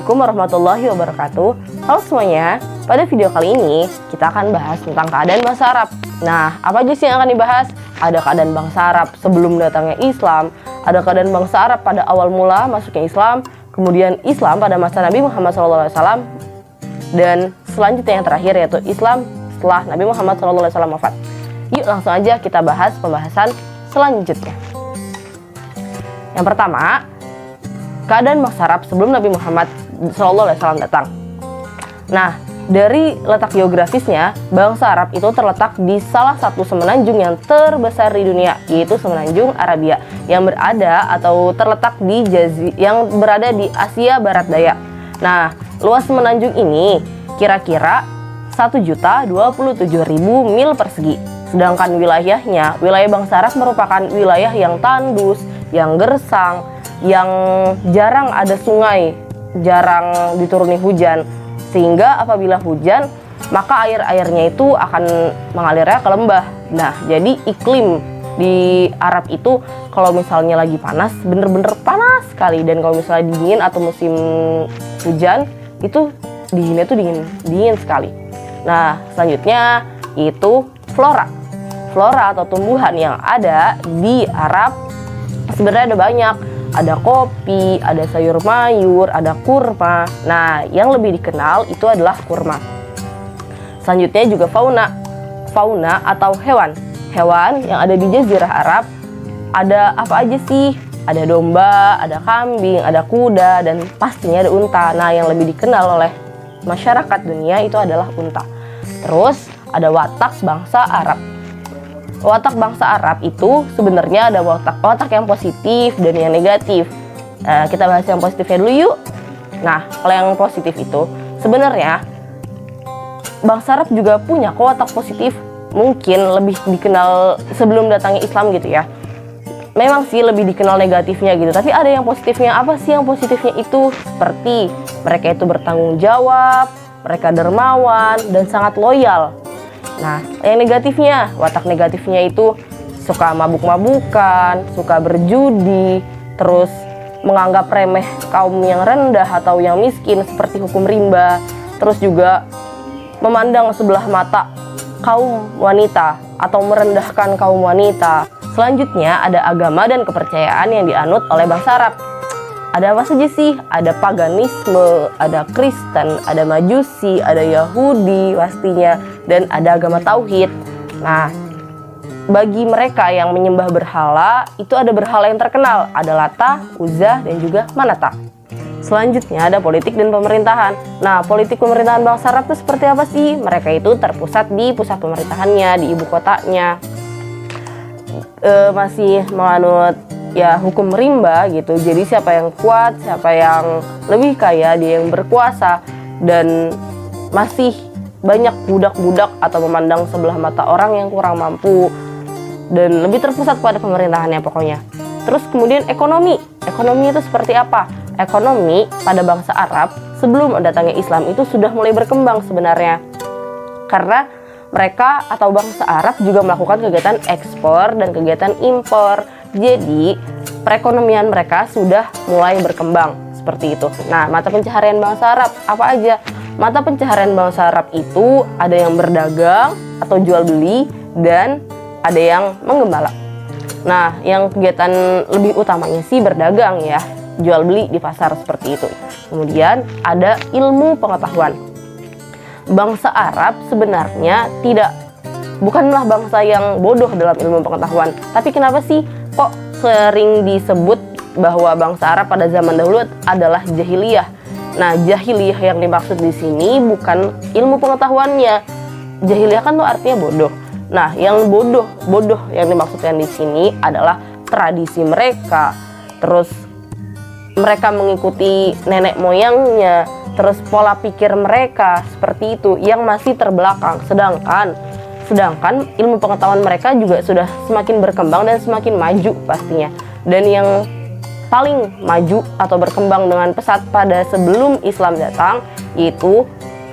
Assalamualaikum warahmatullahi wabarakatuh. Halo semuanya, pada video kali ini kita akan bahas tentang keadaan bangsa Arab. Nah, apa aja sih yang akan dibahas? Ada keadaan bangsa Arab sebelum datangnya Islam, ada keadaan bangsa Arab pada awal mula masuknya Islam, kemudian Islam pada masa Nabi Muhammad SAW, dan selanjutnya yang terakhir yaitu Islam setelah Nabi Muhammad SAW wafat. Yuk langsung aja kita bahas pembahasan selanjutnya. Yang pertama, keadaan bangsa Arab sebelum Nabi Muhammad SAW datang. Nah, dari letak geografisnya, bangsa Arab itu terletak di salah satu semenanjung yang terbesar di dunia, yaitu semenanjung Arabia, yang berada atau terletak di yang berada di Asia Barat Daya. Nah, luas semenanjung ini kira-kira 1.027.000 mil persegi. Sedangkan wilayah bangsa Arab merupakan wilayah yang tandus, yang gersang, yang jarang ada sungai, jarang dituruni hujan, sehingga apabila hujan maka air-airnya itu akan mengalirnya ke lembah. Nah, jadi iklim di Arab itu kalau misalnya lagi panas, bener-bener panas sekali, dan kalau misalnya dingin atau musim hujan itu dinginnya tuh dingin sekali. Nah, selanjutnya itu flora atau tumbuhan yang ada di Arab sebenarnya ada banyak. Ada kopi, ada sayur mayur, ada kurma. Nah, yang lebih dikenal itu adalah kurma. Selanjutnya juga fauna atau hewan yang ada di Jazirah Arab. Ada apa aja sih? Ada domba, ada kambing, ada kuda, dan pastinya ada unta. Nah, yang lebih dikenal oleh masyarakat dunia itu adalah unta. Terus ada watak bangsa Arab. Watak bangsa Arab itu sebenarnya ada watak yang positif dan yang negatif. Kita bahas yang positifnya dulu yuk. Nah, kalau yang positif itu sebenarnya bangsa Arab juga punya kok watak positif. Mungkin lebih dikenal sebelum datangnya Islam gitu ya. Memang sih lebih dikenal negatifnya gitu, tapi ada yang positifnya. Apa sih yang positifnya itu? Seperti mereka itu bertanggung jawab, mereka dermawan, dan sangat loyal. Nah, yang negatifnya, watak negatifnya itu suka mabuk-mabukan, suka berjudi, terus menganggap remeh kaum yang rendah atau yang miskin seperti hukum rimba, terus juga memandang sebelah mata kaum wanita atau merendahkan kaum wanita. Selanjutnya ada agama dan kepercayaan yang dianut oleh bangsa Arab. Ada apa saja sih? Ada paganisme, ada Kristen, ada Majusi, ada Yahudi pastinya, dan ada agama Tauhid. Nah, bagi mereka yang menyembah berhala, itu ada berhala yang terkenal. Ada Lata, Uzza, dan juga Manata. Selanjutnya ada politik dan pemerintahan. Nah, politik pemerintahan bangsa Arab itu seperti apa sih? Mereka itu terpusat di pusat pemerintahannya, di ibu kotanya. Masih menganut ya hukum rimba gitu. Jadi siapa yang kuat, siapa yang lebih kaya, dia yang berkuasa, dan masih banyak budak-budak atau memandang sebelah mata orang yang kurang mampu, dan lebih terpusat pada pemerintahannya pokoknya. Terus kemudian ekonomi itu seperti apa? Ekonomi pada bangsa Arab sebelum datangnya Islam itu sudah mulai berkembang sebenarnya, karena mereka atau bangsa Arab juga melakukan kegiatan ekspor dan kegiatan impor. Jadi perekonomian mereka sudah mulai berkembang seperti itu. Nah, mata pencaharian bangsa Arab apa aja? Mata pencaharian bangsa Arab itu ada yang berdagang atau jual beli, dan ada yang menggembala. Nah, yang kegiatan lebih utamanya sih berdagang ya, jual beli di pasar seperti itu. Kemudian ada ilmu pengetahuan. Bangsa Arab sebenarnya bukanlah bangsa yang bodoh dalam ilmu pengetahuan. Tapi kenapa sih kok sering disebut bahwa bangsa Arab pada zaman dahulu adalah jahiliyah? Nah, jahiliyah yang dimaksud di sini bukan ilmu pengetahuannya. Jahiliyah kan tuh artinya bodoh. Nah, yang bodoh yang dimaksudkan di sini adalah tradisi mereka. Terus mereka mengikuti nenek moyangnya, terus pola pikir mereka seperti itu yang masih terbelakang. Sedangkan ilmu pengetahuan mereka juga sudah semakin berkembang dan semakin maju pastinya. Dan yang paling maju atau berkembang dengan pesat pada sebelum Islam datang yaitu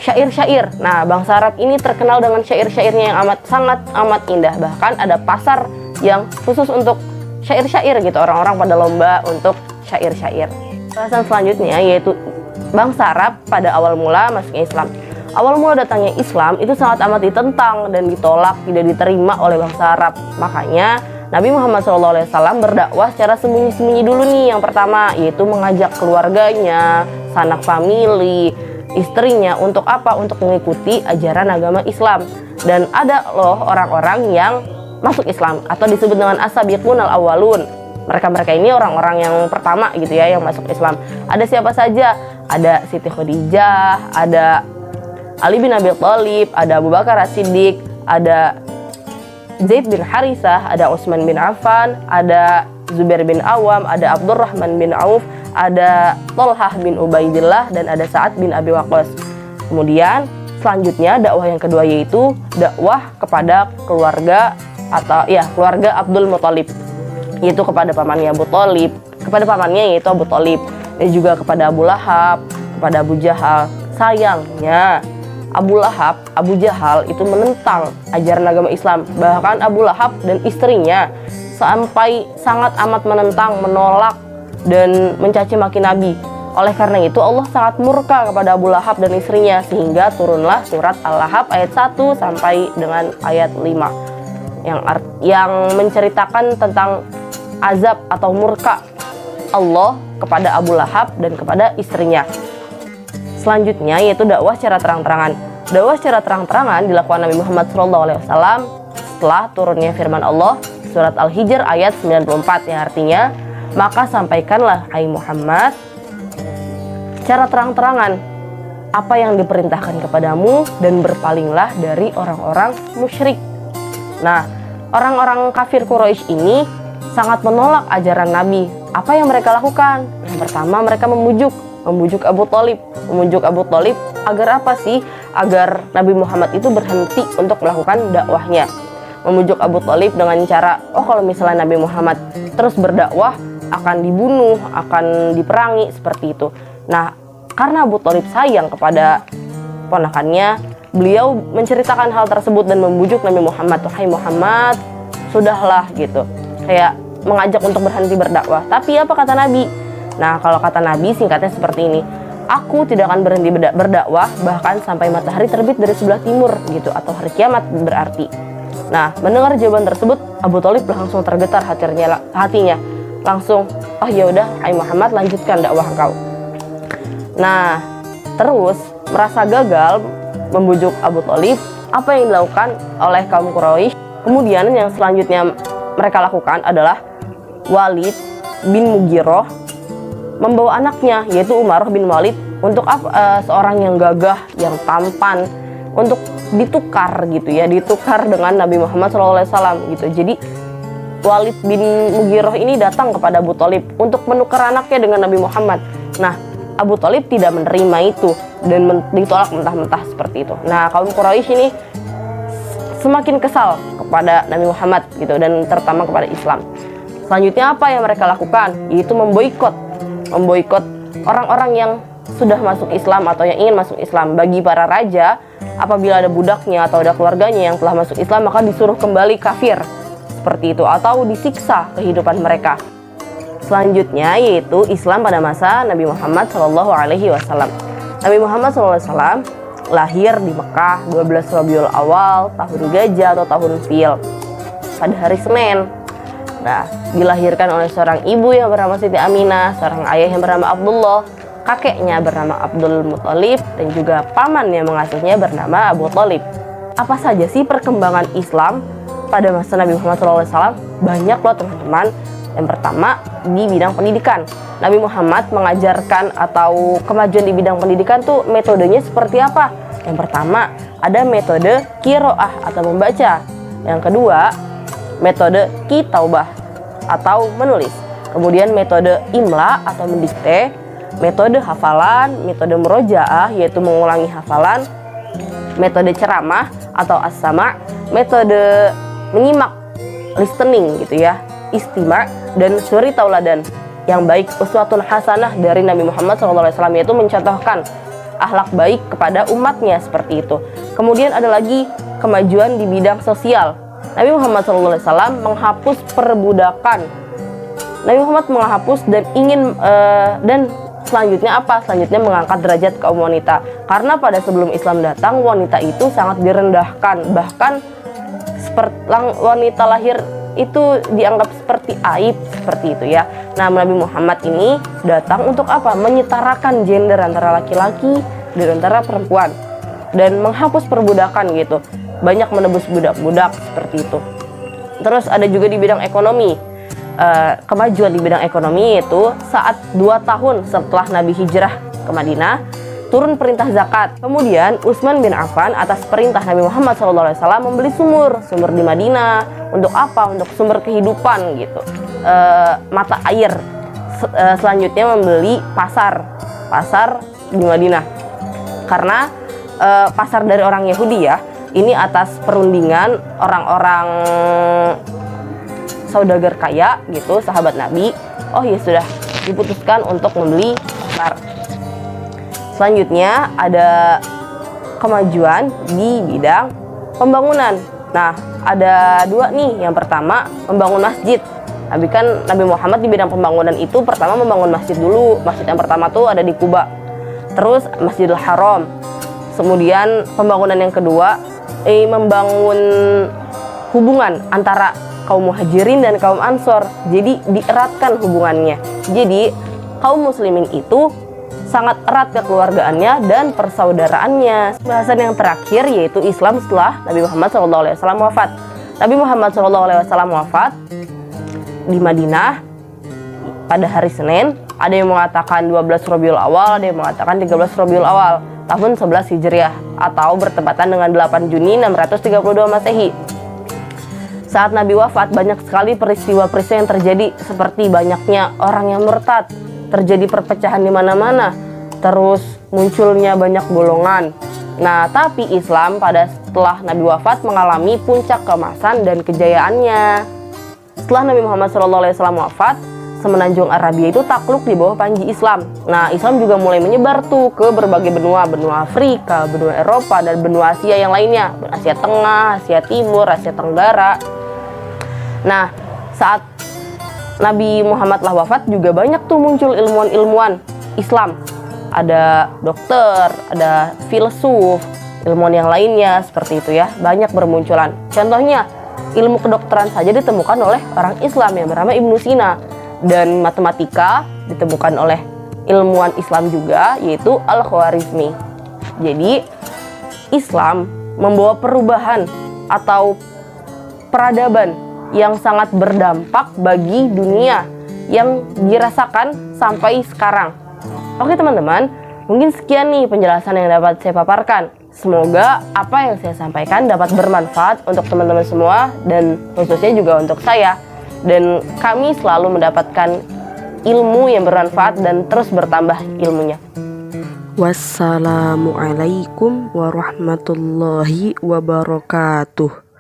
syair-syair. Nah, bangsa Arab ini terkenal dengan syair-syairnya yang sangat amat indah. Bahkan ada pasar yang khusus untuk syair-syair gitu. Orang-orang pada lomba untuk syair-syair. Bahasan selanjutnya yaitu bangsa Arab pada awal mula masuknya Islam. Awal mula datangnya Islam itu sangat amat ditentang dan ditolak, tidak diterima oleh bangsa Arab. Makanya Nabi Muhammad SAW berdakwah secara sembunyi-sembunyi dulu nih. Yang pertama yaitu mengajak keluarganya, sanak famili, istrinya untuk apa? Untuk mengikuti ajaran agama Islam. Dan ada loh orang-orang yang masuk Islam atau disebut dengan as-sabiqun al-awwalun. Mereka-mereka ini orang-orang yang pertama gitu ya yang masuk Islam. Ada siapa saja? Ada Siti Khadijah, ada Ali bin Abi Thalib, ada Abu Bakar As-Siddiq, ada Zaid bin Harisah, ada Utsman bin Affan, ada Zubair bin Awam, ada Abdurrahman bin Auf, ada Thalhah bin Ubaidillah, dan ada Sa'ad bin Abi Waqqas. Kemudian selanjutnya dakwah yang kedua yaitu dakwah kepada keluarga atau ya keluarga Abdul Muthalib, yaitu kepada pamannya Abu Thalib, kepada pamannya yaitu Abu Thalib, dan juga kepada Abu Lahab, kepada Abu Jahal. Sayangnya Abu Lahab, Abu Jahal itu menentang ajaran agama Islam. Bahkan Abu Lahab dan istrinya sampai sangat amat menentang, menolak, dan mencaci maki Nabi. Oleh karena itu Allah sangat murka kepada Abu Lahab dan istrinya, sehingga turunlah surat Al-Lahab ayat 1 sampai dengan ayat 5 yang menceritakan tentang azab atau murka Allah kepada Abu Lahab dan kepada istrinya. Selanjutnya yaitu dakwah secara terang-terangan. Dakwah secara terang-terangan dilakukan Nabi Muhammad SAW setelah turunnya firman Allah surat Al-Hijr ayat 94 yang artinya, maka sampaikanlah hai Muhammad secara terang-terangan apa yang diperintahkan kepadamu dan berpalinglah dari orang-orang musyrik. Nah, orang-orang kafir Quraisy ini sangat menolak ajaran Nabi. Apa yang mereka lakukan? Yang pertama mereka memujuk Abu Thalib. Memujuk Abu Thalib agar apa sih? Agar Nabi Muhammad itu berhenti untuk melakukan dakwahnya. Memujuk Abu Thalib dengan cara, kalau misalnya Nabi Muhammad terus berdakwah akan dibunuh, akan diperangi, seperti itu. Nah, karena Abu Thalib sayang kepada ponakannya, beliau menceritakan hal tersebut dan membujuk Nabi Muhammad, "Hai Muhammad, sudahlah," gitu. Kayak mengajak untuk berhenti berdakwah. Tapi apa kata Nabi? Nah, kalau kata Nabi singkatnya seperti ini, aku tidak akan berhenti berdakwah bahkan sampai matahari terbit dari sebelah timur gitu, atau hari kiamat berarti. Nah, mendengar jawaban tersebut, Abu Thalib langsung tergetar hatinya. Langsung, ya udah, hai Muhammad, lanjutkan dakwah engkau. Nah, terus merasa gagal membujuk Abu Thalib, apa yang dilakukan oleh kaum Quraisy? Kemudian yang selanjutnya mereka lakukan adalah Walid bin Mughirah membawa anaknya yaitu Umarah bin Walid untuk seorang yang gagah, yang tampan, untuk ditukar gitu ya, ditukar dengan Nabi Muhammad SAW gitu. Jadi Walid bin Mughirah ini datang kepada Abu Thalib untuk menukar anaknya dengan Nabi Muhammad. Nah, Abu Thalib tidak menerima itu dan ditolak mentah-mentah seperti itu. Nah, kaum Quraisy ini semakin kesal kepada Nabi Muhammad gitu, dan terutama kepada Islam. Selanjutnya apa yang mereka lakukan? Yaitu memboikot orang-orang yang sudah masuk Islam atau yang ingin masuk Islam. Bagi para raja, apabila ada budaknya atau ada keluarganya yang telah masuk Islam, maka disuruh kembali kafir seperti itu, atau disiksa kehidupan mereka. Selanjutnya yaitu Islam pada masa Nabi Muhammad SAW. Nabi Muhammad SAW lahir di Mekah 12 Rabiul Awal tahun Gajah atau tahun Fil pada hari Senin. Nah, dilahirkan oleh seorang ibu yang bernama Siti Aminah, seorang ayah yang bernama Abdullah, kakeknya bernama Abdul Muthalib, dan juga paman yang mengasuhnya bernama Abu Thalib. Apa saja sih perkembangan Islam pada masa Nabi Muhammad SAW? Banyak loh teman-teman. Yang pertama di bidang pendidikan. Nabi Muhammad mengajarkan atau kemajuan di bidang pendidikan tuh metodenya seperti apa? Yang pertama ada metode qiraah atau membaca. Yang kedua metode kitaubah atau menulis. Kemudian metode imla atau mendikte, metode hafalan, metode murojaah yaitu mengulangi hafalan, metode ceramah atau as-sama', metode menyimak listening gitu ya, istima', dan suri tauladan yang baik, uswatun hasanah dari Nabi Muhammad SAW, yaitu mencontohkan akhlak baik kepada umatnya seperti itu. Kemudian ada lagi kemajuan di bidang sosial. Nabi Muhammad SAW menghapus perbudakan. Nabi Muhammad menghapus dan ingin dan selanjutnya apa? Selanjutnya mengangkat derajat kaum wanita. Karena pada sebelum Islam datang, wanita itu sangat direndahkan. Bahkan wanita lahir itu dianggap seperti aib, seperti itu ya. Nah, Nabi Muhammad ini datang untuk apa? Menyetarakan gender antara laki-laki dan antara perempuan, dan menghapus perbudakan gitu. Banyak menebus budak-budak seperti itu. Terus ada juga di bidang ekonomi. Kemajuan di bidang ekonomi yaitu saat 2 tahun setelah Nabi hijrah ke Madinah, turun perintah zakat. Kemudian Utsman bin Affan atas perintah Nabi Muhammad SAW membeli sumur di Madinah. Untuk apa? Untuk sumber kehidupan gitu, mata air. Selanjutnya membeli pasar di Madinah, karena pasar dari orang Yahudi ya, ini atas perundingan orang-orang saudagar kaya gitu, sahabat Nabi. Oh ya sudah, diputuskan untuk membeli pasar. Selanjutnya ada kemajuan di bidang pembangunan. Nah, ada 2 nih. Yang pertama, membangun masjid. Nabi Muhammad di bidang pembangunan itu pertama membangun masjid dulu. Masjid yang pertama tuh ada di Kuba. Terus Masjidil Haram. Kemudian pembangunan yang kedua, membangun hubungan antara kaum muhajirin dan kaum ansor. Jadi dieratkan hubungannya. Jadi kaum muslimin itu sangat erat kekeluargaannya dan persaudaraannya. Bahasan yang terakhir yaitu Islam setelah Nabi Muhammad SAW wafat. Nabi Muhammad SAW wafat di Madinah pada hari Senin. Ada yang mengatakan 12 Rabiul Awal, ada yang mengatakan 13 Rabiul Awal tahun 11 Hijriah, atau bertepatan dengan 8 Juni 632 Masehi. Saat Nabi wafat, banyak sekali peristiwa-peristiwa yang terjadi, seperti banyaknya orang yang murtad, terjadi perpecahan di mana-mana, terus munculnya banyak golongan. Nah, tapi Islam setelah Nabi wafat mengalami puncak keemasan dan kejayaannya. Setelah Nabi Muhammad SAW wafat, semenanjung Arabia itu takluk di bawah panji Islam. Nah, Islam juga mulai menyebar tuh ke berbagai benua Afrika, benua Eropa, dan benua Asia yang lainnya, Asia Tengah, Asia Timur, Asia Tenggara. Nah, saat Nabi Muhammad telah wafat juga banyak tuh muncul ilmuwan-ilmuwan Islam. Ada dokter, ada filsuf, ilmuwan yang lainnya seperti itu ya. Banyak bermunculan. Contohnya, ilmu kedokteran saja ditemukan oleh orang Islam yang bernama Ibnu Sina. Dan matematika ditemukan oleh ilmuwan Islam juga, yaitu Al-Khwarizmi. Jadi, Islam membawa perubahan atau peradaban yang sangat berdampak bagi dunia yang dirasakan sampai sekarang. Oke teman-teman, mungkin sekian nih penjelasan yang dapat saya paparkan. Semoga apa yang saya sampaikan dapat bermanfaat untuk teman-teman semua, dan khususnya juga untuk saya. Dan kami selalu mendapatkan ilmu yang bermanfaat dan terus bertambah ilmunya. Wassalamualaikum warahmatullahi wabarakatuh.